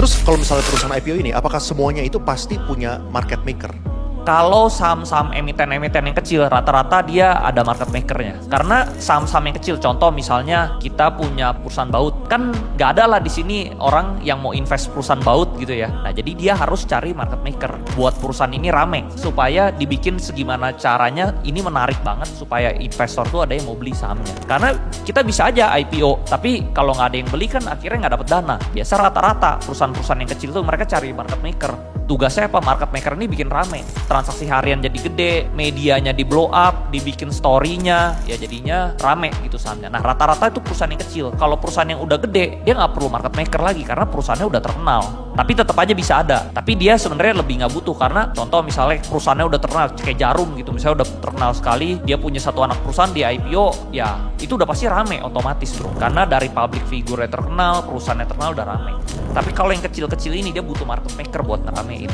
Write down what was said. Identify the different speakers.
Speaker 1: Terus kalau misalnya perusahaan IPO ini, apakah semuanya itu pasti punya market maker?
Speaker 2: Kalau saham-saham emiten-emiten yang kecil, rata-rata dia ada market makernya. Karena saham-saham yang kecil, contoh misalnya kita punya perusahaan baut, kan nggak ada lah di sini orang yang mau invest perusahaan baut gitu ya. Nah jadi dia harus cari market maker buat perusahaan ini rame, supaya dibikin segimana caranya ini menarik banget supaya investor tuh ada yang mau beli sahamnya. Karena kita bisa aja IPO, tapi kalau nggak ada yang beli kan akhirnya nggak dapet dana. Biasa rata-rata perusahaan-perusahaan yang kecil tuh mereka cari market maker. Tugasnya apa? Market maker ini bikin rame, transaksi harian jadi gede, medianya di blow up, dibikin story-nya, ya jadinya rame gitu sahamnya. Nah rata-rata itu perusahaan yang kecil. Kalau perusahaan yang udah gede, dia nggak perlu market maker lagi karena perusahaannya udah terkenal. Tapi tetap aja bisa ada. Tapi dia sebenarnya lebih nggak butuh karena contoh misalnya perusahaannya udah terkenal kayak Jarum gitu, misalnya udah terkenal sekali, dia punya satu anak perusahaan di IPO, ya itu udah pasti rame otomatis bro. Karena dari public figure yang terkenal, perusahaannya terkenal udah rame. Tapi kalau yang kecil-kecil ini dia butuh market maker buat ngeramein.